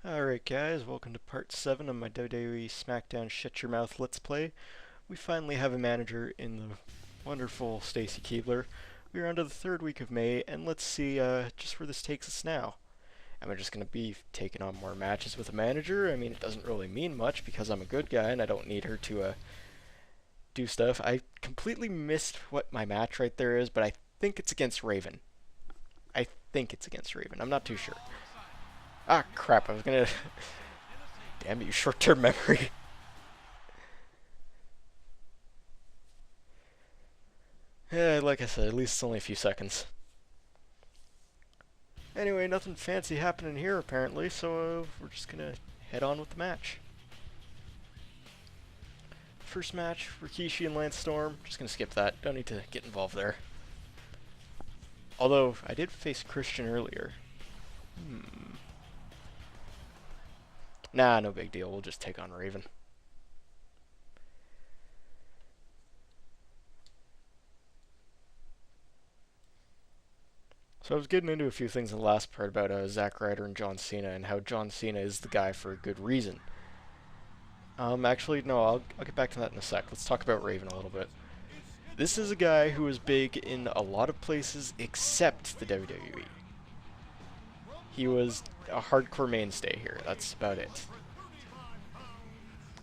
Alright guys, welcome to part 7 of my WWE Smackdown Shut Your Mouth Let's Play. We finally have a manager in the wonderful Stacy Keebler. We're on to the third week of May, and let's see just where this takes us now. Am I just going to be taking on more matches with a manager? I mean, it doesn't really mean much because I'm a good guy and I don't need her to do stuff. I completely missed what my match right there is, but I think it's against Raven. I'm not too sure. Ah, crap, I was gonna... Damn you, short-term memory. Yeah, like I said, at least it's only a few seconds. Anyway, nothing fancy happening here, apparently, so we're just gonna head on with the match. First match, Rikishi and Lance Storm. Just gonna skip that. Don't need to get involved there. Although, I did face Christian earlier. Nah, no big deal. We'll just take on Raven. So I was getting into a few things in the last part about Zack Ryder and John Cena and how John Cena is the guy for a good reason. Actually, no, I'll get back to that in a sec. Let's talk about Raven a little bit. This is a guy who is big in a lot of places except the WWE. He was a hardcore mainstay here. That's about it.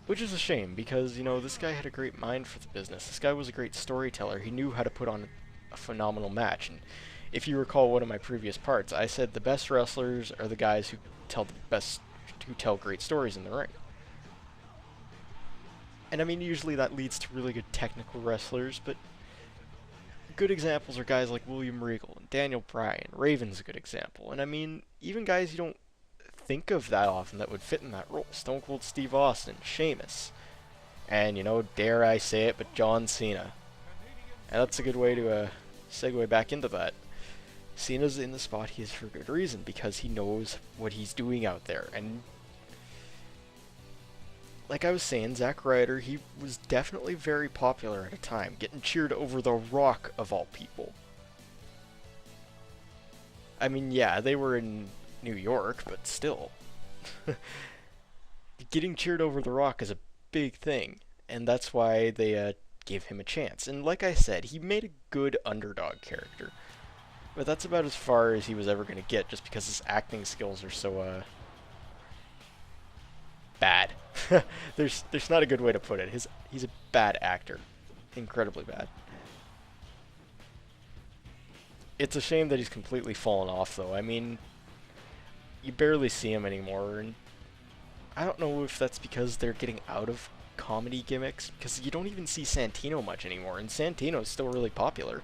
Which is a shame, because, you know, this guy had a great mind for the business. This guy was a great storyteller. He knew how to put on a phenomenal match. And if you recall one of my previous parts, I said the best wrestlers are the guys who tell great stories in the ring. And I mean, usually that leads to really good technical wrestlers, but good examples are guys like William Regal and Daniel Bryan. Raven's a good example. And I mean, even guys you don't think of that often that would fit in that role. Stone Cold Steve Austin, Sheamus, and, you know, dare I say it, but John Cena. And that's a good way to segue back into that. Cena's in the spot he is for good reason, because he knows what he's doing out there. And like I was saying, Zack Ryder, he was definitely very popular at a time, getting cheered over The Rock of all people. I mean, yeah, they were in New York, but still. Getting cheered over The Rock is a big thing, and that's why they gave him a chance. And like I said, he made a good underdog character. But that's about as far as he was ever going to get, just because his acting skills are so, bad. There's not a good way to put it. He's a bad actor. Incredibly bad. It's a shame that he's completely fallen off, though. I mean, you barely see him anymore, and I don't know if that's because they're getting out of comedy gimmicks, because you don't even see Santino much anymore, and Santino's still really popular.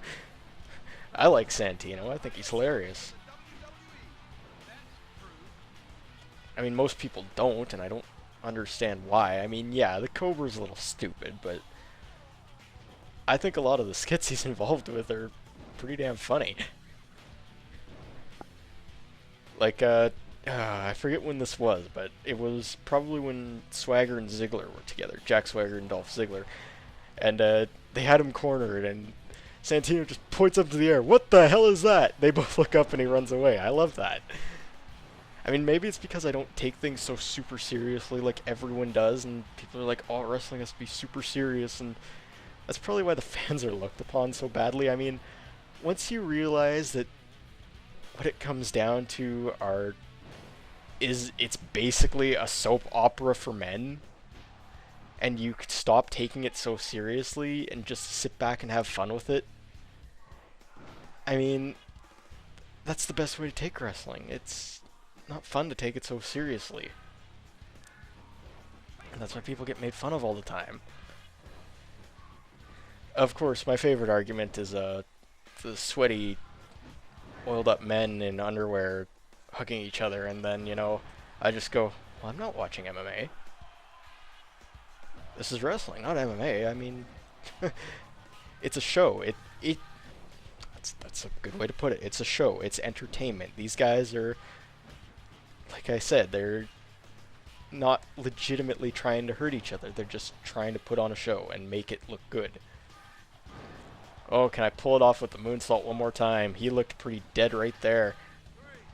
I like Santino. I think he's hilarious. I mean, most people don't, and I don't understand why. I mean, yeah, the Cobra's a little stupid, but I think a lot of the skits he's involved with are pretty damn funny. Like, I forget when this was, but it was probably when Swagger and Ziggler were together. Jack Swagger and Dolph Ziggler. And they had him cornered, and Santino just points up to the air. What the hell is that? They both look up and he runs away. I love that. I mean, maybe it's because I don't take things so super seriously like everyone does, and people are like, oh, wrestling has to be super serious, and that's probably why the fans are looked upon so badly. I mean, once you realize that what it comes down to it's basically a soap opera for men, and you could stop taking it so seriously and just sit back and have fun with it, I mean, that's the best way to take wrestling. It's not fun to take it so seriously. And that's why people get made fun of all the time. Of course, my favorite argument is the sweaty, oiled up men in underwear hugging each other, and then, you know, I just go, well, I'm not watching MMA. This is wrestling, not MMA. I mean, it's a show. That's a good way to put it. It's a show. It's entertainment. These guys are, like I said, they're not legitimately trying to hurt each other. They're just trying to put on a show and make it look good. Oh, can I pull it off with the moonsault one more time? He looked pretty dead right there.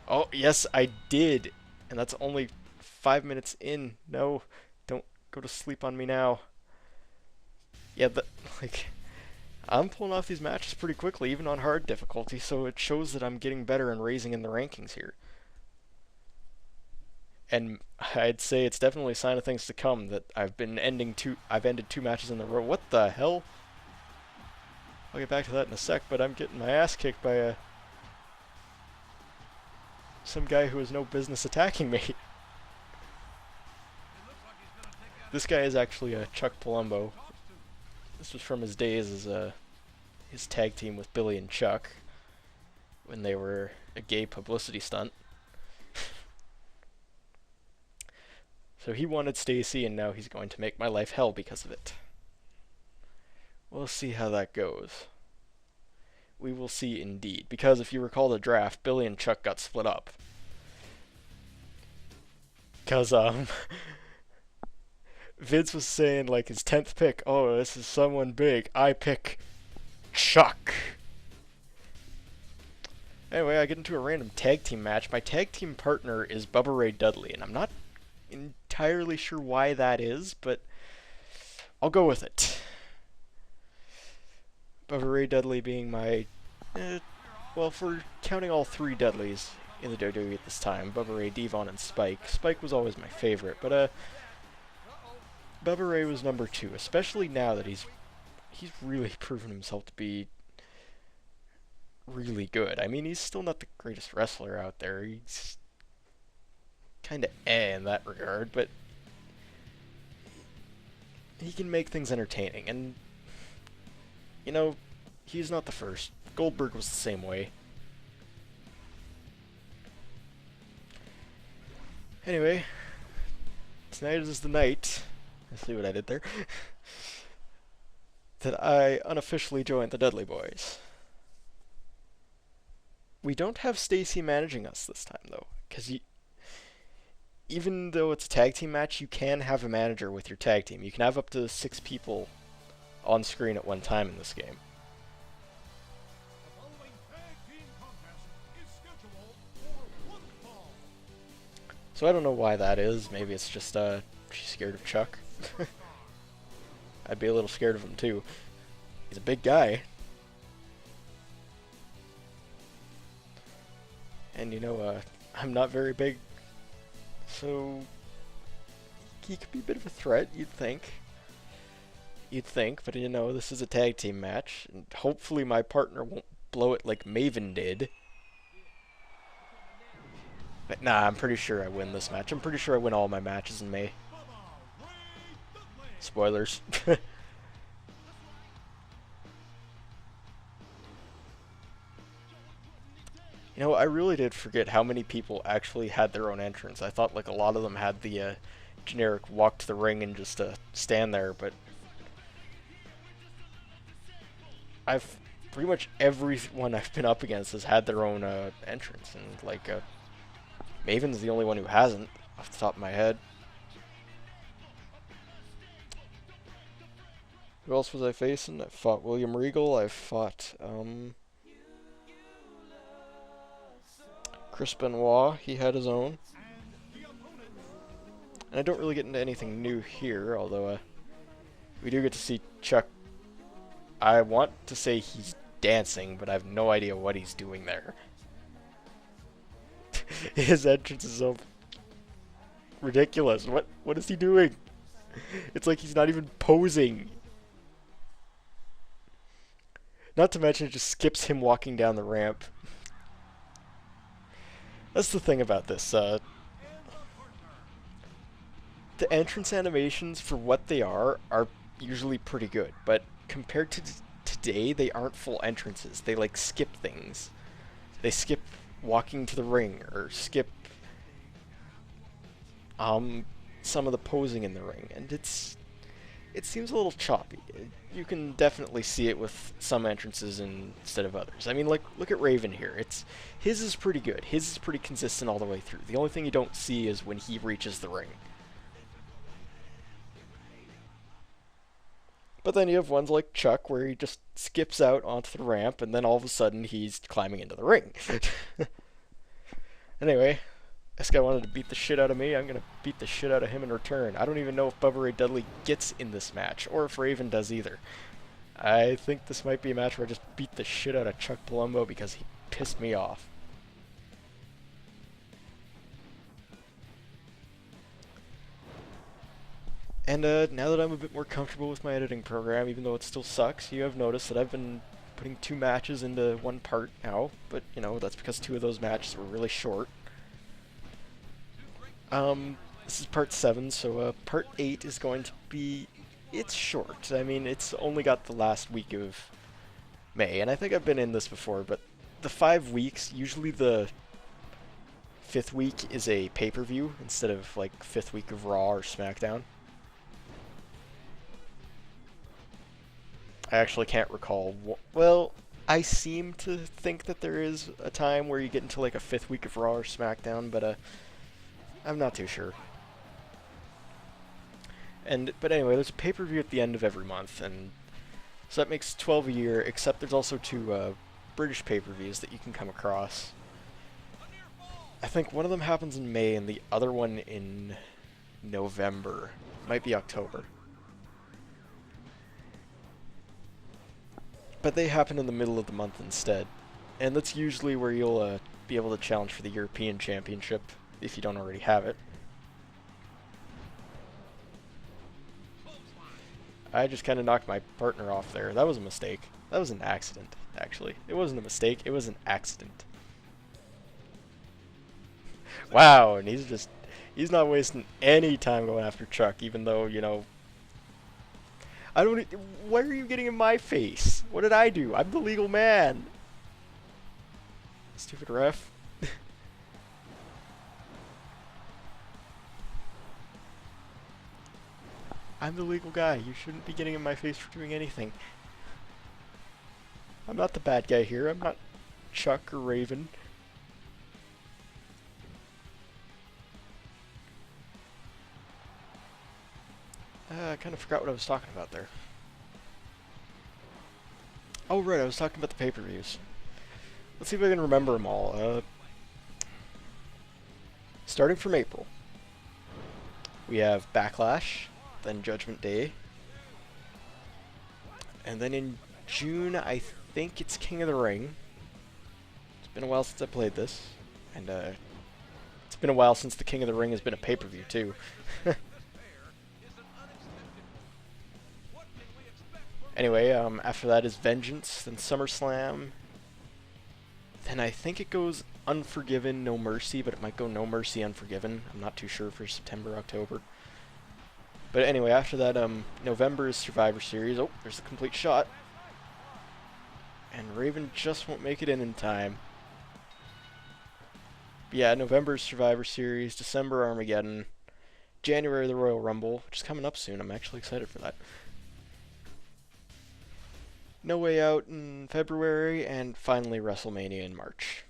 Oh, yes, I did. And that's only 5 minutes in. No, don't go to sleep on me now. Yeah, like, I'm pulling off these matches pretty quickly, even on hard difficulty, so it shows that I'm getting better and raising in the rankings here. And I'd say it's definitely a sign of things to come that I've ended 2 matches in a row. What the hell? I'll get back to that in a sec, but I'm getting my ass kicked by some guy who has no business attacking me. This guy is actually Chuck Palumbo. This was from his days as his tag team with Billy and Chuck when they were a gay publicity stunt. So he wanted Stacy, and now he's going to make my life hell because of it. We'll see how that goes. We will see indeed. Because if you recall the draft, Billy and Chuck got split up. Because, Vince was saying, like, his 10th pick, oh, this is someone big. I pick Chuck. Anyway, I get into a random tag team match. My tag team partner is Bubba Ray Dudley, and I'm not entirely sure why that is, but I'll go with it. Bubba Ray Dudley being my, well, for counting all 3 Dudleys in the WWE at this time, Bubba Ray, Devon, and Spike. Spike was always my favorite, but Bubba Ray was number 2, especially now that he's really proven himself to be really good. I mean, he's still not the greatest wrestler out there. He's kind of in that regard, but he can make things entertaining, and, you know, he's not the first. Goldberg was the same way. Anyway, tonight is the night, I see what I did there, that I unofficially joined the Dudley Boys. We don't have Stacy managing us this time, though, because even though it's a tag team match, you can have a manager with your tag team. You can have up to 6 people on screen at one time in this game. So I don't know why that is. Maybe it's just she's scared of Chuck. I'd be a little scared of him too. He's a big guy. And you know, I'm not very big, so he could be a bit of a threat, you'd think. But you know, this is a tag team match, and hopefully my partner won't blow it like Maven did. But nah, I'm pretty sure I win this match. I'm pretty sure I win all my matches in May. Spoilers. You know, I really did forget how many people actually had their own entrance. I thought like a lot of them had the generic walk to the ring and just stand there, but pretty much everyone I've been up against has had their own entrance, and like Maven's the only one who hasn't, off the top of my head. Who else was I facing? I fought William Regal. I fought Chris Benoit. He had his own. And I don't really get into anything new here, although we do get to see Chuck. I want to say he's dancing, but I have no idea what he's doing there. His entrance is so ridiculous. What is he doing? It's like he's not even posing. Not to mention it just skips him walking down the ramp. That's the thing about this. The entrance animations, for what they are usually pretty good, but compared to today, they aren't full entrances. They like skip things. They skip walking to the ring, or skip some of the posing in the ring, and it seems a little choppy. You can definitely see it with some entrances instead of others. I mean, like, look at Raven here. His is pretty good. His is pretty consistent all the way through. The only thing you don't see is when he reaches the ring. But then you have ones like Chuck, where he just skips out onto the ramp, and then all of a sudden he's climbing into the ring. Anyway, This guy wanted to beat the shit out of me. I'm gonna beat the shit out of him in return. I don't even know if Bubba Ray Dudley gets in this match, or if Raven does either. I think this might be a match where I just beat the shit out of Chuck Palumbo because he pissed me off. And now that I'm a bit more comfortable with my editing program, even though it still sucks, you have noticed that I've been putting 2 matches into one part now, but, you know, that's because 2 of those matches were really short. This is part 7, so part 8 is going to be... It's short. I mean, it's only got the last week of May, and I think I've been in this before, but the 5 weeks, usually the 5th week is a pay-per-view instead of, like, 5th week of Raw or Smackdown. I actually can't recall. Well, I seem to think that there is a time where you get into like a 5th week of Raw or SmackDown, but I'm not too sure. But anyway, there's a pay-per-view at the end of every month, and so that makes 12 a year. Except there's also 2 British pay-per-views that you can come across. I think one of them happens in May, and the other one in November. Might be October. But they happen in the middle of the month instead. And that's usually where you'll be able to challenge for the European Championship, if you don't already have it. I just kind of knocked my partner off there. That was a mistake. That was an accident, actually. It wasn't a mistake, it was an accident. Wow, and he's not wasting any time going after Chuck, even though, you know... Why are you getting in my face? What did I do? I'm the legal man. Stupid ref. I'm the legal guy. You shouldn't be getting in my face for doing anything. I'm not the bad guy here. I'm not Chuck or Raven. I kind of forgot what I was talking about there. Oh, right, I was talking about the pay-per-views. Let's see if I can remember them all. Starting from April, we have Backlash, then Judgment Day, and then in June, I think it's King of the Ring. It's been a while since I played this, and it's been a while since the King of the Ring has been a pay-per-view, too. Anyway, after that is Vengeance, then SummerSlam, then I think it goes Unforgiven, No Mercy, but it might go No Mercy, Unforgiven. I'm not too sure for September, October. But anyway, after that, November is Survivor Series. Oh, there's a complete shot. And Raven just won't make it in time. But yeah, November is Survivor Series, December Armageddon, January the Royal Rumble, which is coming up soon. I'm actually excited for that. No Way Out in February, and finally WrestleMania in March.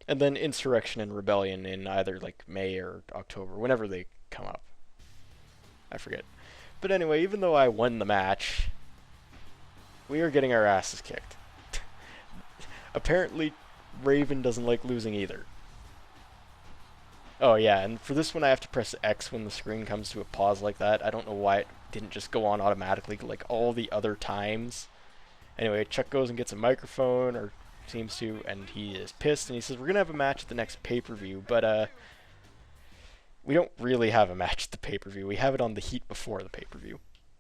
And then Insurrection and Rebellion in either like May or October, whenever they come up. I forget. But anyway, even though I won the match, we are getting our asses kicked. Apparently, Raven doesn't like losing either. Oh yeah, and for this one I have to press X when the screen comes to a pause like that. I don't know why it didn't just go on automatically like all the other times. Anyway, Chuck goes and gets a microphone, or seems to, and he is pissed, and he says, we're going to have a match at the next pay-per-view, but we don't really have a match at the pay-per-view. We have it on the heat before the pay-per-view.